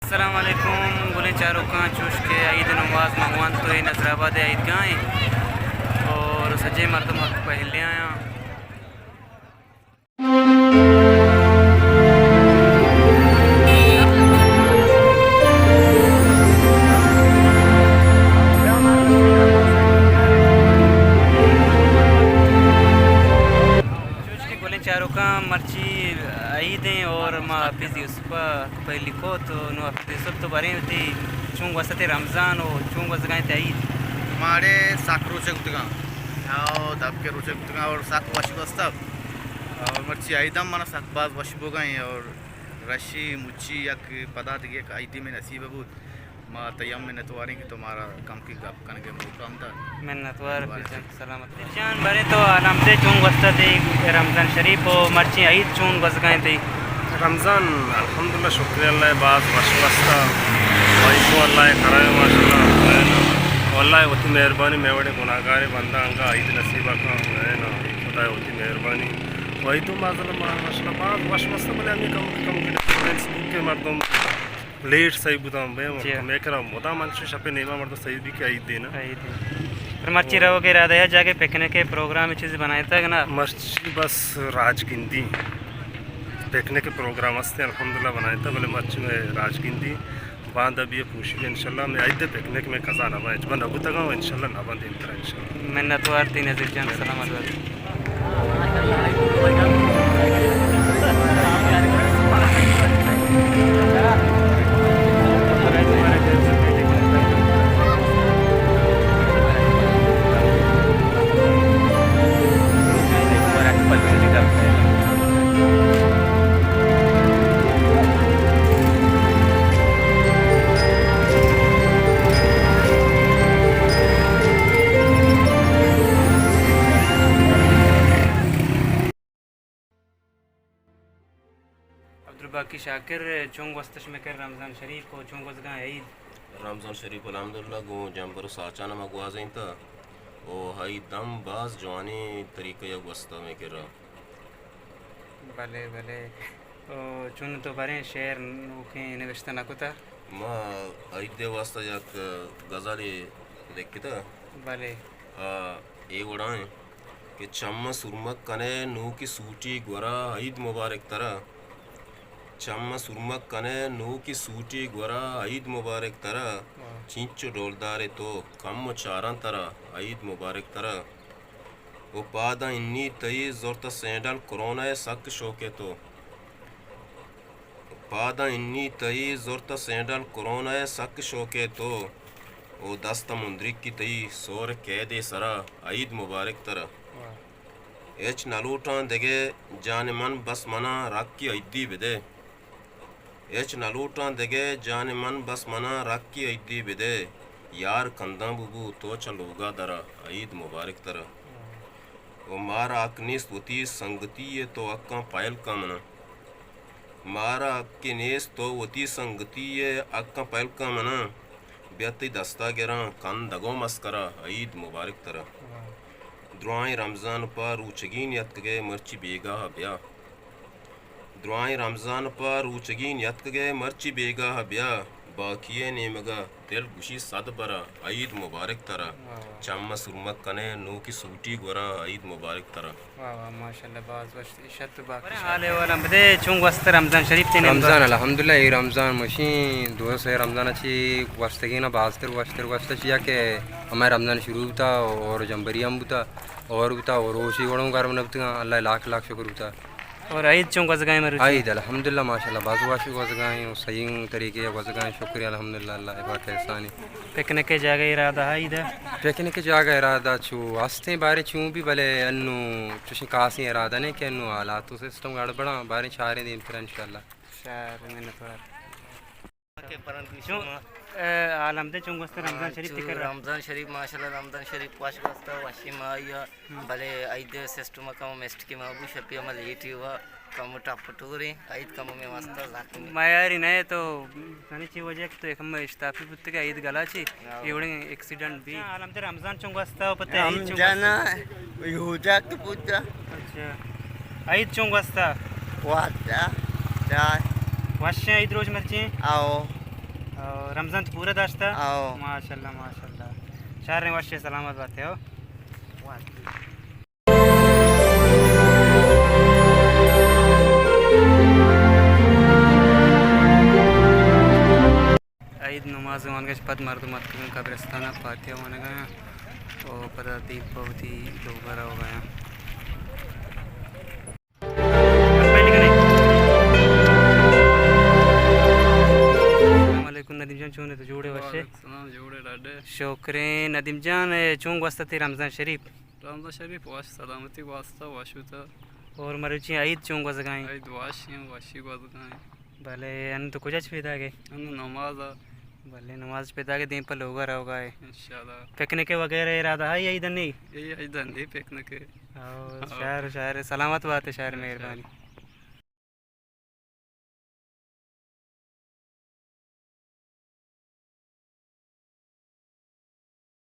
अस्सलाम वालेकुम गुले चारों का चुश के ईद नमाज मंगवान तो ये नजराबाद ईद गाएँ और सजे मर्दम हक पहले आया चारों का मर्ची ईद और माँ हाफिज यूसुफ पहली को तो नो हाफिज यूसुफ तो बरे होती चुंग वसते रमज़ान और चुंग वस गए थे ईद मारे साख रोचे गुतगा हाव धबके रोचे गुतगा और साख वश बस्ता और मर्ची आइदम मना साख बाज वश बोगाई और रशी मुच्ची यक पदा दिए आइदी में नसीब बहुत माँ तयम में नतवारी की तुम्हारा कम की गप कन के मुकाम था मैं नतवार सलामत जान बरे तो आराम से चुंग वस्ता थे रमज़ान शरीफ और मर्ची ईद चुंग वस गए थे रमज़ान अल्हम्दुलिल्लाह शुक्रिया अल्लाह बाज वश वस्ता भाई को अल्लाह कराए माशाल्लाह अल्लाह होती मेहरबानी मैं बड़े गुनाहगार बंदा अंगा ईद नसीबा का है ना खुदा होती मेहरबानी वही तो माशाल्लाह बाज वश वस्ता बोले हमें कम फेसबुक के मर्दम लेट सही बुदाम मैं करा मोदा मंच शपे नेमा मर्द सही भी क्या ईद देना फिर मर्ची रहो के इरादा है जाके पिकने के प्रोग्राम चीज़ बनाए था ना मर्ची बस राज गिनती पिकने के प्रोग्राम हंसते अल्हम्दुलिल्लाह बनाए था बोले मर्ची में राज गिनती बांध अभी ये पूछी इंशाल्लाह मैं आइए पिकनिक में कज़ा नवा है अबू तक इंशाल्लाह नवा दिन करा इंशाल्लाह मैं नतवार तीन नज़ीर जान सलाम बाकी शाकिर चुंग वस्तश में कर रमज़ान शरीफ को चुंग वसगा ईद रमज़ान शरीफ अल्हम्दुलिल्लाह गो जंबर साचाना मगवाज़ था ओ हाई दम बाज जवानी तरीके या वस्ता में कर भले भले तो चुन तो बरे शेर के निवेशता न कुता माँ ईद वास्ता जक गज़ाली देखी था भले एक उड़ाएं कि चम्मा सुरमक कने नू की सूटी गोरा ईद मुबारक तरह चम्मा सुरमक कने नू की सूटी गोरा ईद मुबारक तरह चिंचो डोलदारे तो कम चारा तरह ईद मुबारक तरह वो पादा इन्नी तई जोरता सैंडल कोरोना सक शोके तो पादा इन्नी तई जोरता सैंडल कोरोना सक शोके तो वो दस्ता मुंद्रिक की तई सोर कैदे सरा ईद मुबारक तरह एच नलूटा देगे जान मन बस मना रख की ईदी बिदे एच नलूटा देगे जान मन बस मना रख की ईदी बिदे यार कंदा बुबू तो चलोगा दरा ईद मुबारक तरह वो मारा अकनीस वती संगती ये तो अक्का पायल का मना मारा अक्की नेस तो वती संगती ये अक्का पायल का मना बेती दस्ता गिरा कन दगो मस्करा ईद मुबारक तरह दुआएं रमज़ान पर ऊचगीन यत गए मर्ची बेगा ब्या दुआएं रमज़ान पर ऊचगीन यत गए मर्ची बेगा ब्या बाकिये ने मगा दिल गुशी सद बरा ईद मुबारक तरह चम्मा सुरमक कने नू की सूटी गोरा ईद मुबारक तरह वाह वाह माशाल्लाह बाज वश शत बाकी हाल है वाला बदे चुंग वस्त रमज़ान शरीफ ते रमज़ान अल्हम्दुलिल्लाह ये रमज़ान मशीन दो से रमज़ान अच्छी वस्तगी ना बास्तर वस्त चिया के हमारे रमज़ान शुरू था और जनवरी हम था और भी था और रोशी वड़ों का रमज़ान अल्लाह लाख लाख शुक्र था और ईद चुंग वसगाएं मर ईद अल्हम्दुलिल्लाह माशाल्लाह बाजू वाशी वसगाएं और सही तरीके वसगाएं शुक्रिया अल्हम्दुलिल्लाह अल्लाह बात एहसानी पिकनिक के जगह इरादा है ईद पिकनिक के जगह इरादा छू हंसते बारे छू भी भले अन्नू चुशी कासी इरादा नहीं कि अन्नू हालात सिस्टम गड़बड़ा बारे छारे दिन फिर इंशाल्लाह शार में नतवार आलम दे चुंग वस्त रमज़ान शरीफ तिकर रमज़ान शरीफ माशाल्लाह रमज़ान शरीफ वाश वस्ता वाशी माया भले ईद सिस्टम कम मेस्ट की माबू शपिया मल ईटी हुआ कम टपटूरी ईद कम में वास्ता जाती मायारी नहीं तो मैंने ची वजह तो एक हम इस्ताफी पुत्ते का ईद गला ची एवढे एक्सीडेंट भी आलम दे रमज़ान चुंग वस्ता पता है ईद चुंग जाना यहूदा की पूजा अच्छा ईद चुंग वस्ता वास्ता चाय वाश ईद रोज मर्ची आओ और रमज़ान तो पूरा दाश्ता आओ माशाल्लाह माशाल्लाह शहर ने वाशे सलामत बात है हो ईद नमाज मान पद मरदमत कब्रिस्तान फातिहा मान गया और पता दीप बहुत ही लोग भरा हो गया नदीम जान चूने तो जोड़े वैसे जोड़े डाडे शोकरे नदीम जान चूंग वास्ता थे रमज़ान शरीफ वाश सलामती वास्ता वाशुता और मरुची ईद चूंग वास गाएं ईद वाशी वाजगाएं भले अन तो कुछ पैदा गए अनु नमाज भले नमाज पैदा के दिन पर लोग रहो गए इंशाल्लाह पिकनिक वगैरह इरादा है यही नहीं यही ईद अंधी पिकनिक और शहर सलामत बात है शहर मेहरबानी